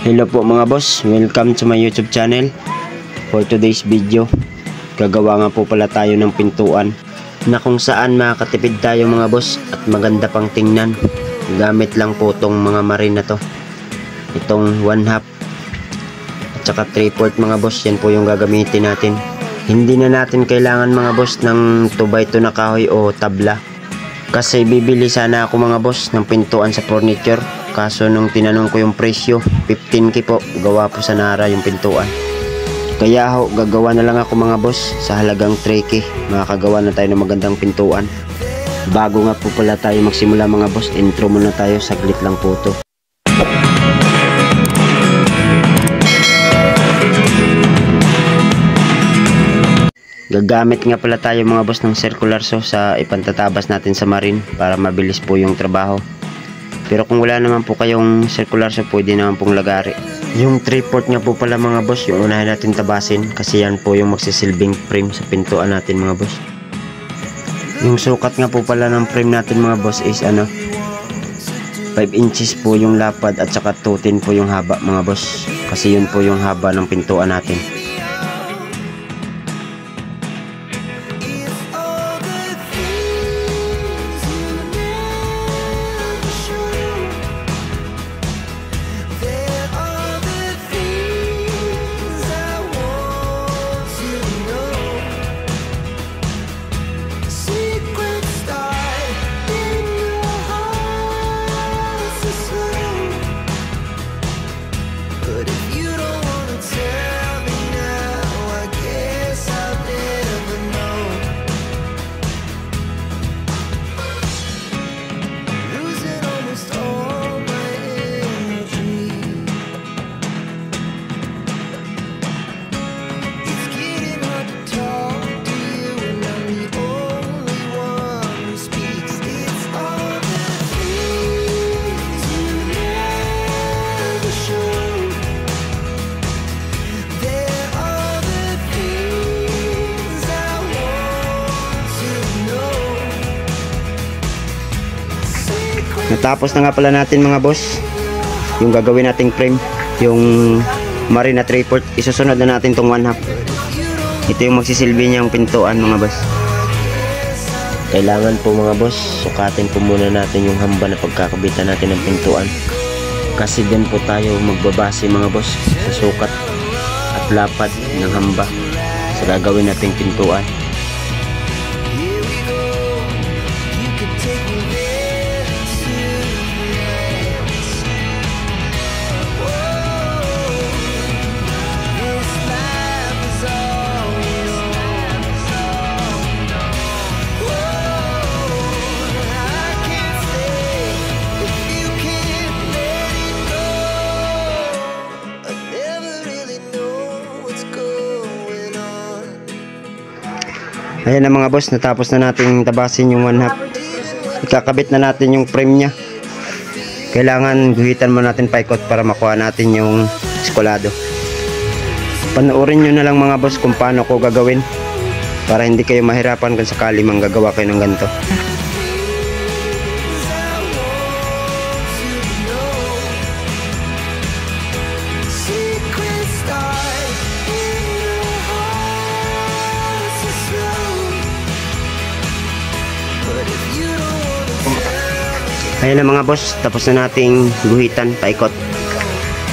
Hello po mga boss, welcome to my YouTube channel. For today's video, gagawa nga po pala tayo ng pintuan na kung saan makakatipid tayo mga boss at maganda pang tingnan. Gamit lang po tong mga marin na to, itong 1/2 at saka 3/4 mga boss. Yan po yung gagamitin natin. Hindi na natin kailangan mga boss ng 2x2 na kahoy o tabla, kasi bibili sana ako mga boss ng pintuan sa furniture. Kaso nung tinanong ko yung presyo, 15k po, gawa po sa Nara yung pintuan. Kaya ho, gagawa na lang ako mga boss sa halagang 3k. Makakagawa na tayo ng magandang pintuan. Bago nga po pala tayo magsimula mga boss, intro muna tayo, saglit lang po to. Gagamit nga pala tayo mga boss ng circular saw sa ipantatabas natin sa marin para mabilis po yung trabaho. Pero kung wala naman po kayong circular saw, pwede naman pong lagari. Yung 3/4 nga po pala mga boss, yung unahin natin tabasin, kasi yan po yung magsisilbing frame sa pintuan natin mga boss. Yung sukat nga po pala ng frame natin mga boss is 5 inches po yung lapad at saka 210 po yung haba mga boss, kasi yun po yung haba ng pintuan natin. Natapos na nga pala natin mga boss yung gagawin nating frame, yung marin na 3/4. Isusunod na natin tong 1/2. Ito yung magsisilbi niyang pintuan mga boss. Kailangan po mga boss, sukatin po muna natin yung hamba na pagkakabitan natin ng pintuan, kasi din po tayo magbabase mga boss sa sukat at lapad ng hamba sa gagawin nating pintuan. Ayan na mga boss, natapos na natin tabasin yung 1/2. Ikakabit na natin yung frame nya. Kailangan guhitan mo natin paikot para makuha natin yung eskulado. Panoorin nyo na lang mga boss kung paano ko gagawin, para hindi kayo mahirapan kung sakali manggagawa kayo ng ganito. Ayan na mga boss, tapos na nating guhitan paikot.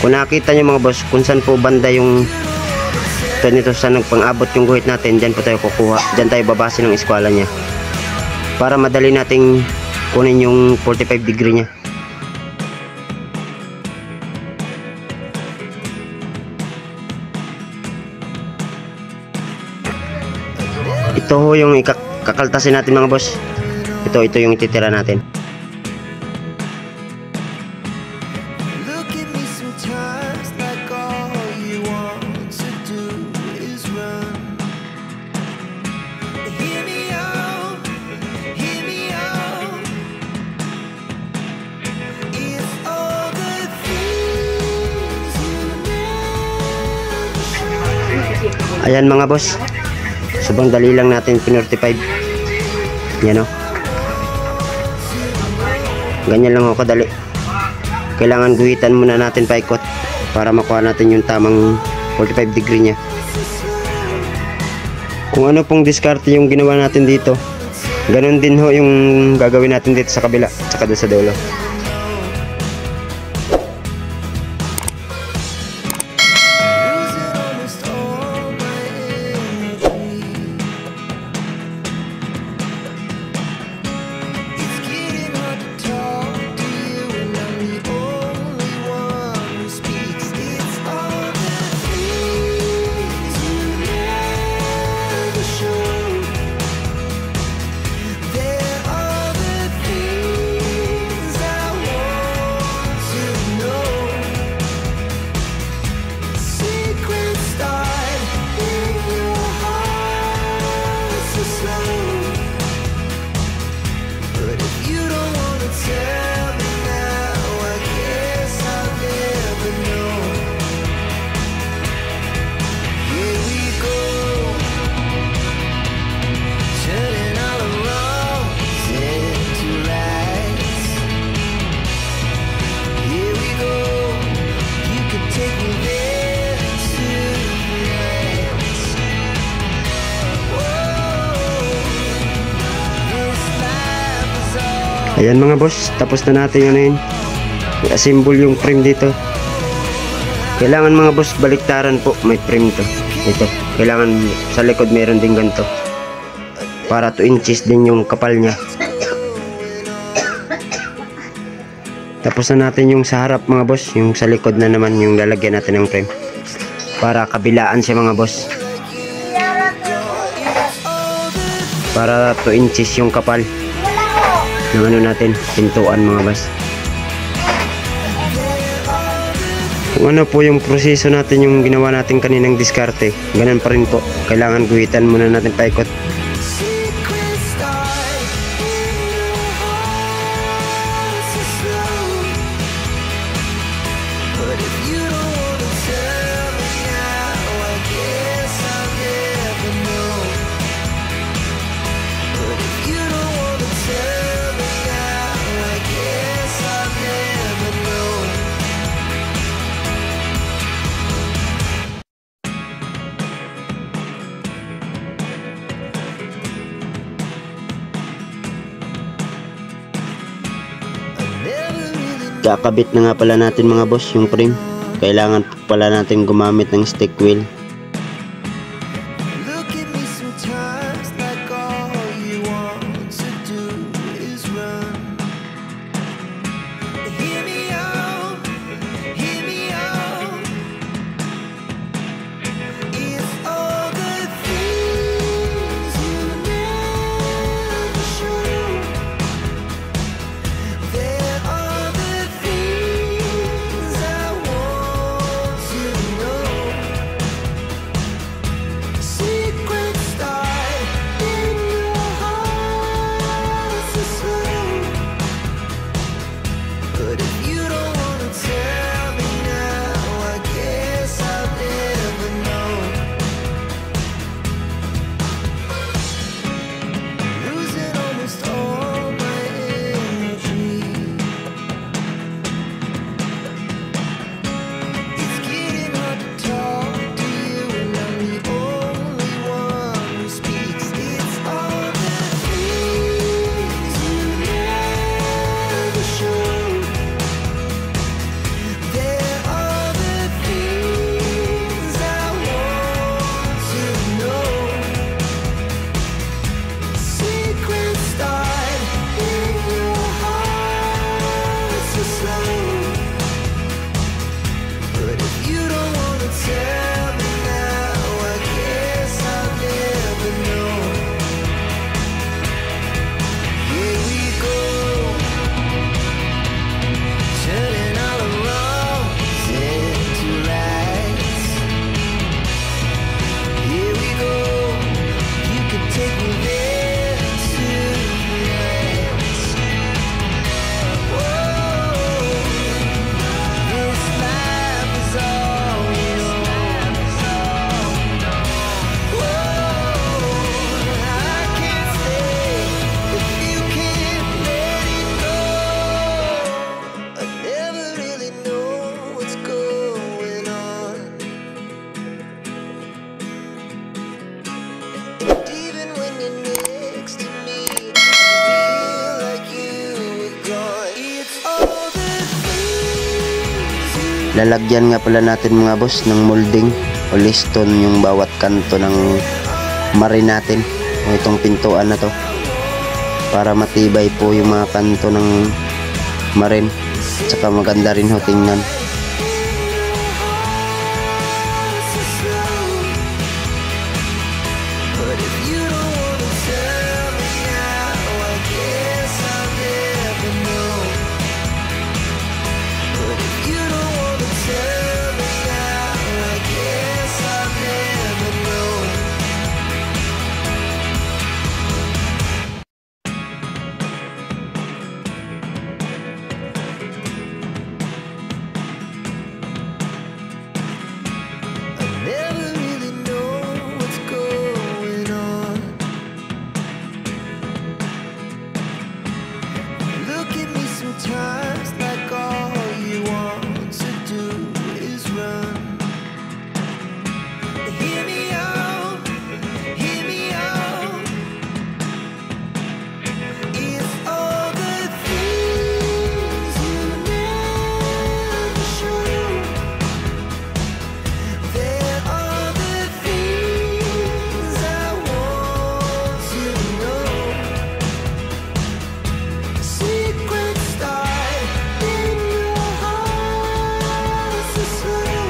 Kung nakita nyo mga boss kung saan po banda yung nito sa nagpang-abot yung guhit natin, dyan po tayo kukuha, dyan tayo babase ng eskwala nya para madali nating kunin yung 45 degree nya. Ito ho yung kakaltasin natin mga boss. Ito yung ititira natin. Ayan mga boss, sobrang dali lang natin pinortify. Yan o, ganyan lang ako kadali. kailangan guhitan muna natin paikot para makuha natin yung tamang 45 degree niya. Kung ano pong diskarte yung ginawa natin dito, ganun din ho yung gagawin natin dito sa kabila, tsaka doon sa dulo. Ayan mga boss, tapos na natin yun. I-assemble yung frame dito. Kailangan mga boss, baliktaran po. May frame to. Ito, kailangan sa likod meron din ganito. Para 2 inches din yung kapal niya. Tapos na natin yung sa harap mga boss. Yung sa likod na naman yung lalagyan natin ng frame. Para kabilaan siya mga boss. Para 2 inches yung kapal ng ano natin, pintuan mga boss. Kung ano po yung proseso natin yung ginawa natin kaninang diskarte, ganun pa rin po. Kailangan guhitan muna natin paikot. Kakabit na nga pala natin mga boss yung frame. Kailangan pala natin gumamit ng stick wheel. Lalagyan nga pala natin mga boss ng molding o liston yung bawat kanto ng marin natin o itong pintuan na to para matibay po yung mga kanto ng marin, tsaka maganda rin ho tingnan. Sometimes like all you want to do is run. Hear me out, hear me out. It's all the things you never show. There are the things I want to know. Secret start in your heart so slow.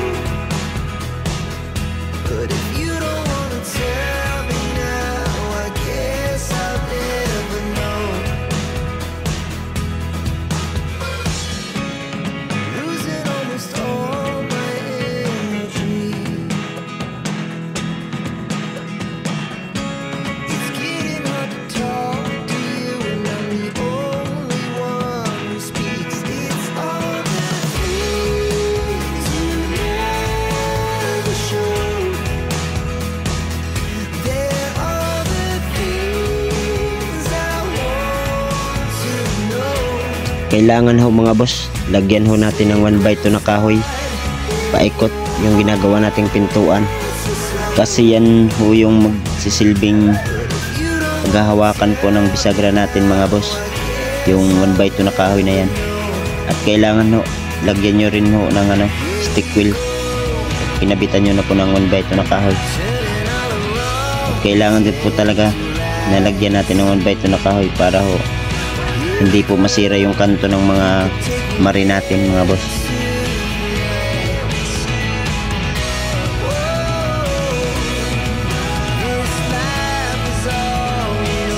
But if you don't wanna tell me now, I guess I'll never know. Losing almost all my energy. It's getting hard to talk to you, and I'm the only one who speaks. It's all the things you never show. There are the things I want to know. Kailangan ho mga boss, lagyan ho natin ng 1x2 na kahoy paikot yung ginagawa nating pintuan, kasi yan ho yung magsisilbing paghahawakan po ng bisagra natin mga boss, yung 1x2 na kahoy na yan. At kailangan ho lagyan nyo rin ho ng stick wheel, pinabitan nyo na po ng 1x2 na kahoy. At kailangan din po talaga nalagyan natin ng 1x2 na kahoy para ho hindi po masira yung kanto ng mga marin natin mga boss. This life is all yours.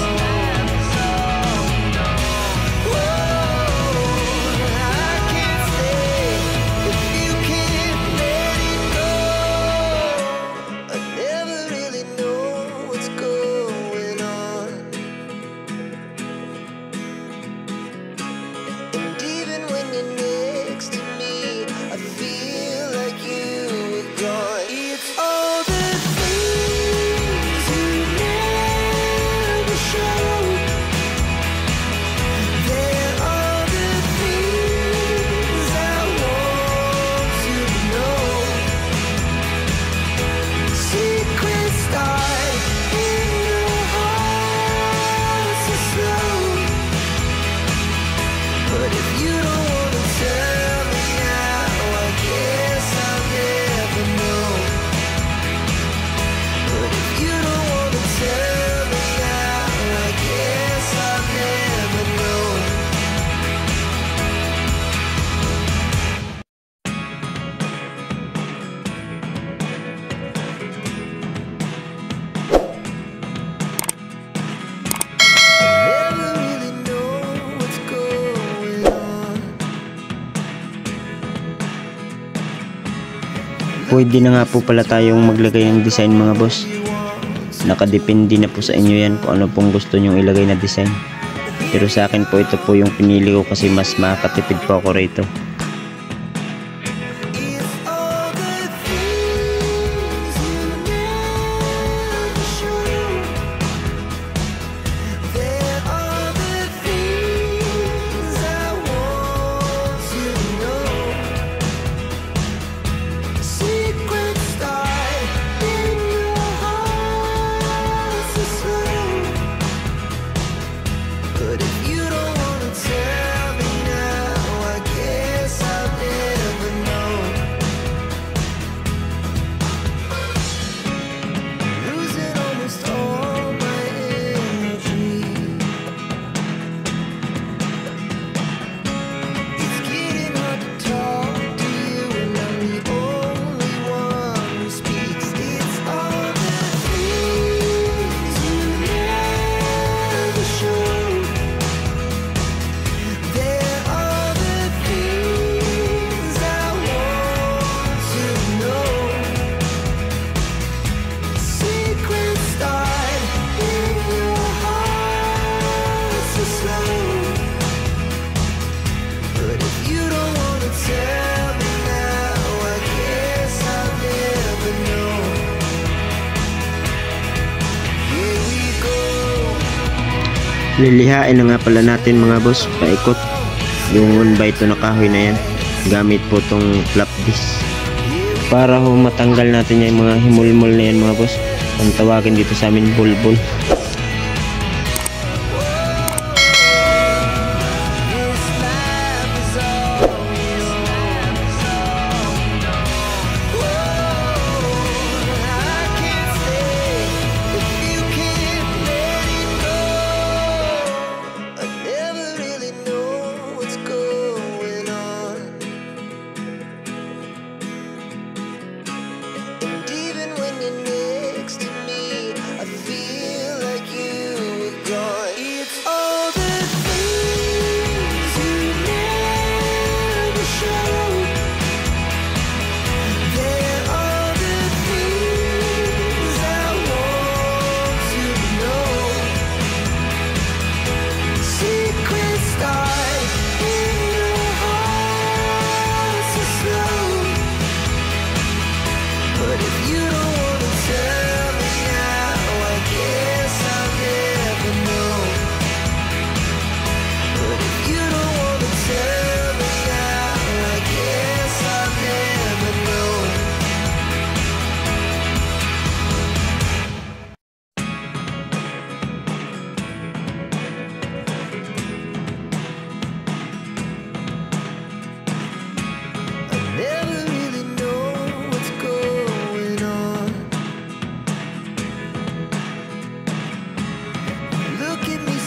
I can't stay if you can't let it go. I never really know what's going on. And even when you're next to me, I feel like you were gone. It's all the things you never show. There are the things I want to know. Secret start in your heart so slow. But if you don't wanna tell me now, I guess I'll never know. But if you don't wanna tell me now, I guess I'll never know. I never really know what's going on. Pwede na nga po pala tayong maglagay ng design mga boss. Nakadepende na po sa inyo yan kung ano pong gusto nyong ilagay na design. Pero sa akin po ito po yung pinili ko kasi mas makakatipid po ako rito. It's all the things you never show. There are the things I want to know. Secret start in your heart so slow. But if you don't wanna tell me now, I guess Lilihain na nga pala natin mga boss, paikot yung ba ito na kahoy na yan gamit po tong flap disc para ho matanggal natin yung mga himulmul na yan mga boss. Ang tawagin dito sa amin bulbul.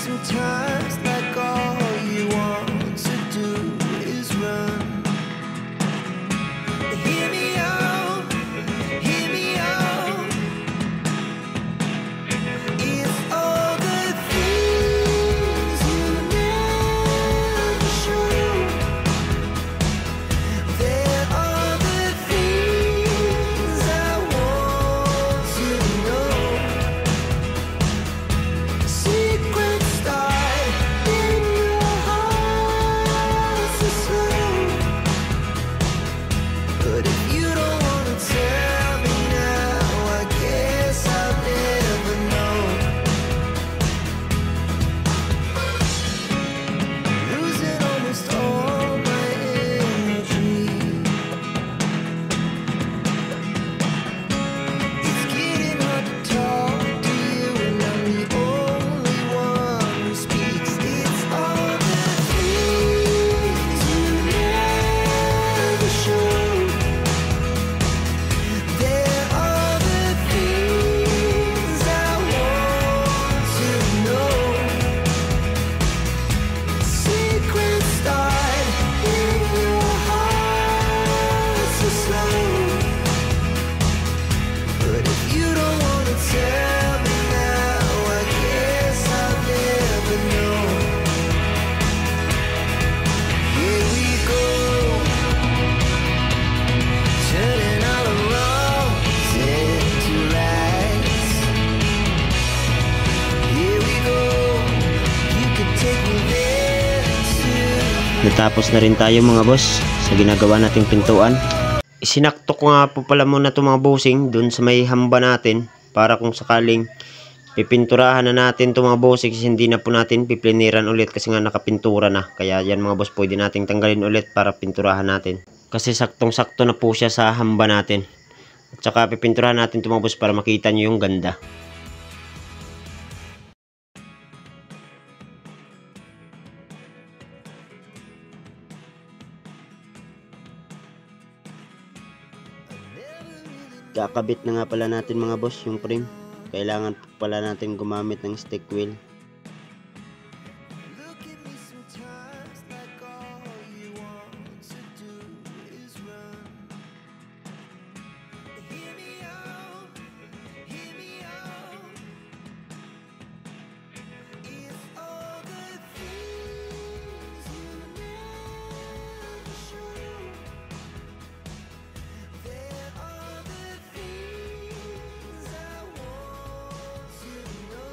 Sometimes like all you want to do is run. Hear me out, hear me out. It's all the things you never show. There are the things I want to know. Secrets start in your heart so slow. But if you don't wanna tell me now, I guess I'll never know. Losing almost all my energy. It's getting hard to talk to you, and I'm the only one who speaks. It's all the things you never show. There are the things I want to know. Secrets start in your heart so slow. But if you don't wanna tell me now, I guess I'll never know. Here we go, turning all the wrongs into rights. Here we go, you can take me there too. Natapos na rin tayo mga boss sa ginagawa nating pintuan. Isinakto ko nga po pala muna itong mga bossing dun sa may hamba natin para kung sakaling pipinturahan na natin itong mga bossing, hindi na po natin pipliniran ulit kasi nga nakapintura na. Kaya yan mga boss, pwede nating tanggalin ulit para pinturahan natin kasi saktong sakto na po siya sa hamba natin. At saka pipinturahan natin itong mga boss para makita nyo yung ganda. Kakabit na nga pala natin mga boss yung frame. Kailangan pala natin gumamit ng stick wheel. Look at me sometimes like all you want to do is run. Hear me out, hear me out. It's all the things you never show. There are the things I want to know.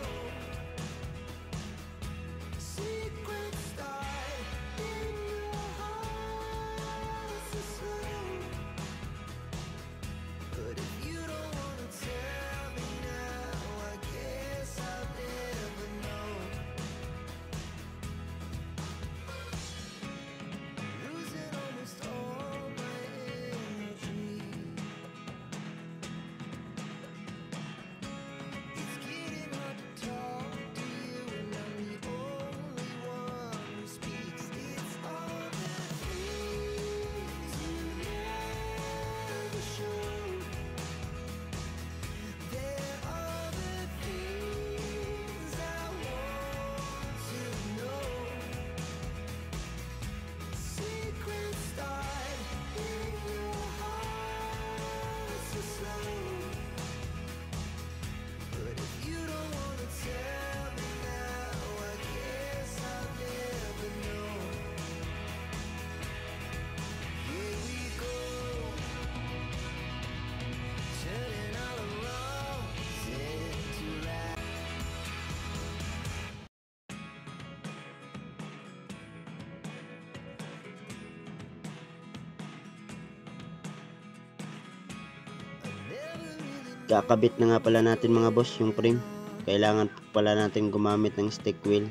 Kakabit na nga pala natin mga boss yung frame. Kailangan pala natin gumamit ng stick wheel.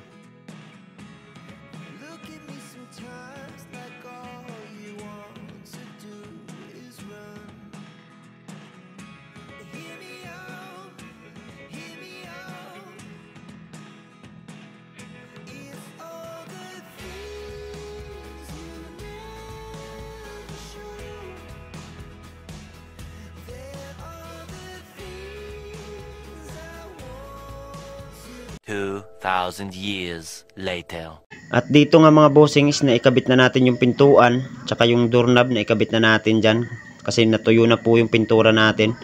Look at me sometimes like all you want to do is run. Hear me out, hear me out. It's all the things you never show. There are the things I want to 2,000 years later. At dito nga mga bossing is naikabit na natin yung pintuan, tsaka yung doorknob na ikabit na natin dyan. Kasi natuyo na po yung pintura natin.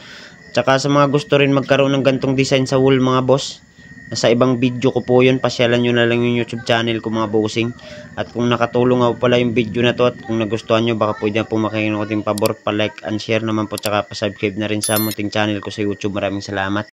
Tsaka sa mga gusto rin magkaroon ng gantong design sa wall mga boss, nasa ibang video ko po yun, pasyalan nyo na lang yung YouTube channel ko mga bossing. At kung nakatulong nga po pala yung video na to at kung nagustuhan nyo, baka pwede na po makikinuting pabor, pa like and share naman po, tsaka pa subscribe na rin sa munting channel ko sa YouTube. Maraming salamat.